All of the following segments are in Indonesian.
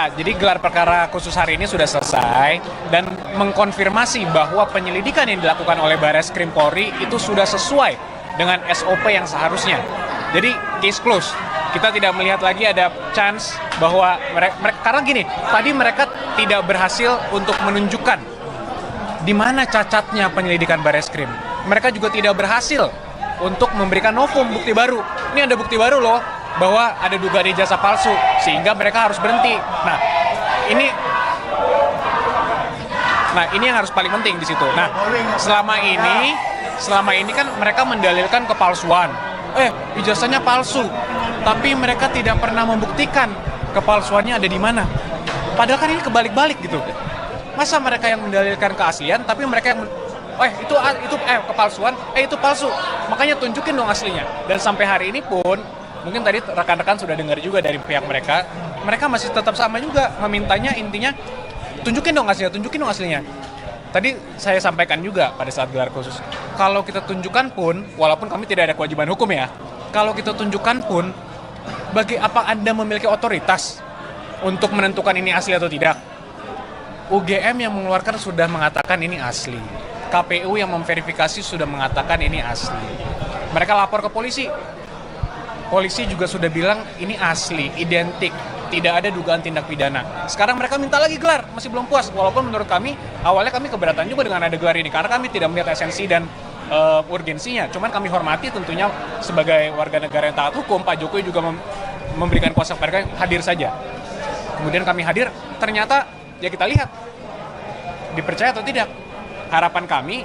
Ya, jadi gelar perkara khusus hari ini sudah selesai dan mengkonfirmasi bahwa penyelidikan yang dilakukan oleh Barreskrim Polri itu sudah sesuai dengan SOP yang seharusnya. Jadi case close. Kita tidak melihat lagi ada chance bahwa mereka karena gini, tadi mereka tidak berhasil untuk menunjukkan di mana cacatnya penyelidikan Barreskrim. Mereka juga tidak berhasil untuk memberikan novum bukti baru. Ini ada bukti baru loh, bahwa ada dugaan ijazah palsu, sehingga mereka harus berhenti. Nah, ini yang harus paling penting di situ. Nah, selama ini kan mereka mendalilkan kepalsuan. Ijazahnya palsu, tapi mereka tidak pernah membuktikan kepalsuannya ada di mana. Padahal kan ini kebalik-balik gitu. Masa mereka yang mendalilkan keaslian, tapi mereka yang itu kepalsuan, itu palsu. Makanya tunjukin dong aslinya. Dan sampai hari ini pun mungkin tadi rekan-rekan sudah dengar juga dari pihak mereka masih tetap sama juga memintanya, intinya tunjukin dong aslinya. Tadi saya sampaikan juga pada saat gelar khusus, kalau kita tunjukkan pun, walaupun kami tidak ada kewajiban hukum ya, kalau kita tunjukkan pun, bagi apa Anda memiliki otoritas untuk menentukan ini asli atau tidak? UGM yang mengeluarkan sudah mengatakan ini asli, KPU yang memverifikasi sudah mengatakan ini asli. Mereka lapor ke polisi. Polisi juga sudah bilang ini asli, identik, tidak ada dugaan tindak pidana. Sekarang mereka minta lagi gelar, masih belum puas. Walaupun menurut kami, awalnya kami keberatan juga dengan ada gelar ini, karena kami tidak melihat esensi dan urgensinya. Cuman kami hormati tentunya sebagai warga negara yang taat hukum, Pak Jokowi juga memberikan kuasa kepada mereka hadir saja. Kemudian kami hadir, ternyata ya kita lihat, dipercaya atau tidak. Harapan kami,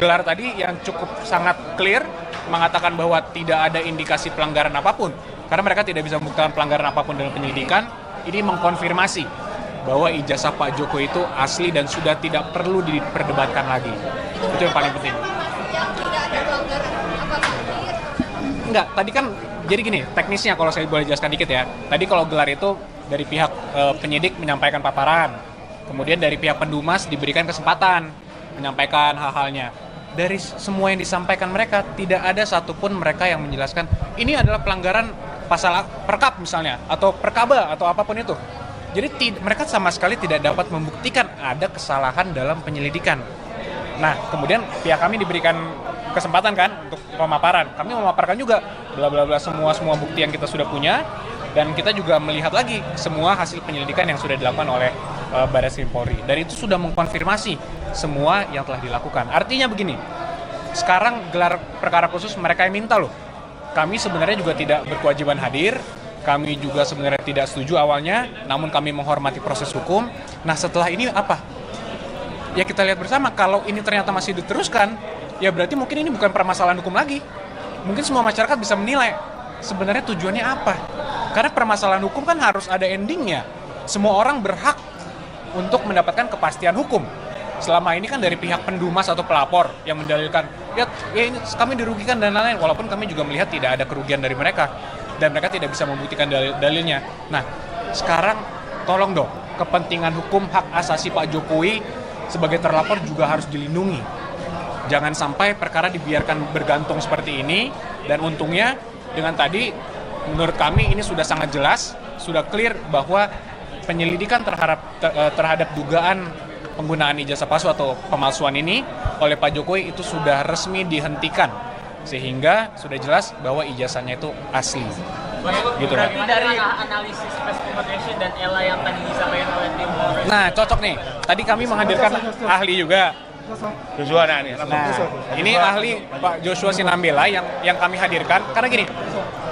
gelar tadi yang cukup sangat clear, mengatakan bahwa tidak ada indikasi pelanggaran apapun, karena mereka tidak bisa membuktikan pelanggaran apapun dalam penyelidikan. Ini mengkonfirmasi bahwa ijazah Pak Jokowi itu asli dan sudah tidak perlu diperdebatkan lagi. Itu yang paling penting. Yang tidak ada pelanggaran apapun. Enggak, tadi kan jadi gini, teknisnya kalau saya boleh jelaskan dikit ya. Tadi kalau gelar itu dari pihak penyidik menyampaikan paparan, kemudian dari pihak pendumas diberikan kesempatan menyampaikan hal-halnya. Dari semua yang disampaikan mereka, tidak ada satupun mereka yang menjelaskan ini adalah pelanggaran pasal perkap misalnya, atau perkaba, atau apapun itu. Jadi mereka sama sekali tidak dapat membuktikan ada kesalahan dalam penyelidikan. Nah, kemudian pihak kami diberikan kesempatan kan untuk pemaparan. Kami memaparkan juga bla bla bla semua bukti yang kita sudah punya, dan kita juga melihat lagi semua hasil penyelidikan yang sudah dilakukan oleh Barreskrim Polri. Dan itu sudah mengkonfirmasi semua yang telah dilakukan. Artinya begini, sekarang gelar perkara khusus mereka yang minta loh. Kami sebenarnya juga tidak berkewajiban hadir, kami juga sebenarnya tidak setuju awalnya, namun kami menghormati proses hukum. Nah, setelah ini apa? Ya kita lihat bersama, kalau ini ternyata masih diteruskan, ya berarti mungkin ini bukan permasalahan hukum lagi. Mungkin semua masyarakat bisa menilai sebenarnya tujuannya apa. Karena permasalahan hukum kan harus ada endingnya. Semua orang berhak untuk mendapatkan kepastian hukum. Selama ini kan dari pihak pendumas atau pelapor yang mendalilkan, ya ini kami dirugikan dan lain-lain, walaupun kami juga melihat tidak ada kerugian dari mereka dan mereka tidak bisa membuktikan dalilnya. Nah, sekarang tolong dong, kepentingan hukum hak asasi Pak Jokowi sebagai terlapor juga harus dilindungi. Jangan sampai perkara dibiarkan bergantung seperti ini, dan untungnya dengan tadi menurut kami ini sudah sangat jelas, sudah clear bahwa penyelidikan terhadap dugaan penggunaan ijazah palsu atau pemalsuan ini oleh Pak Jokowi itu sudah resmi dihentikan, sehingga sudah jelas bahwa ijazahnya itu asli. Gitu, berarti dari analisis specification dan ELA yang tadi disampaikan oleh tim Polres. Nah, cocok nih. Tadi kami menghadirkan ahli juga. Joshua nih. Nah, ini ahli Pak Joshua Sinambela yang kami hadirkan. Karena gini,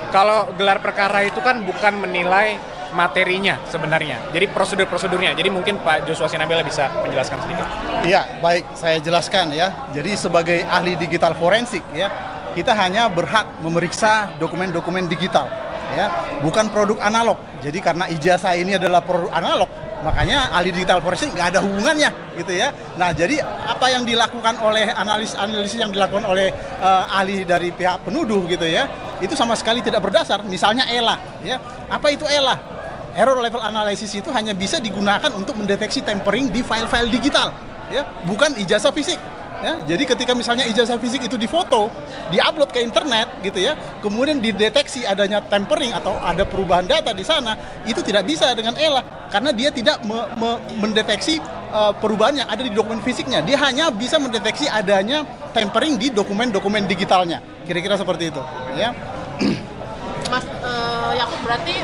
kalau gelar perkara itu kan bukan menilai materinya sebenarnya. Jadi prosedurnya. Jadi mungkin Pak Joshua Sinambela bisa menjelaskan sedikit. Iya, baik, saya jelaskan ya. Jadi sebagai ahli digital forensik ya, kita hanya berhak memeriksa dokumen-dokumen digital ya, bukan produk analog. Jadi karena ijazah ini adalah produk analog, makanya ahli digital forensik nggak ada hubungannya gitu ya. Nah, jadi apa yang dilakukan oleh analisis yang dilakukan oleh ahli dari pihak penuduh gitu ya, itu sama sekali tidak berdasar. Misalnya ELA ya, apa itu ELA? Error level analysis itu hanya bisa digunakan untuk mendeteksi tampering di file-file digital, ya, bukan ijazah fisik. Ya, jadi ketika misalnya ijazah fisik itu difoto, diupload ke internet gitu ya, kemudian dideteksi adanya tampering atau ada perubahan data di sana, itu tidak bisa dengan ELA karena dia tidak mendeteksi perubahan yang ada di dokumen fisiknya. Dia hanya bisa mendeteksi adanya tampering di dokumen-dokumen digitalnya. Kira-kira seperti itu, ya. Mas Yakub berarti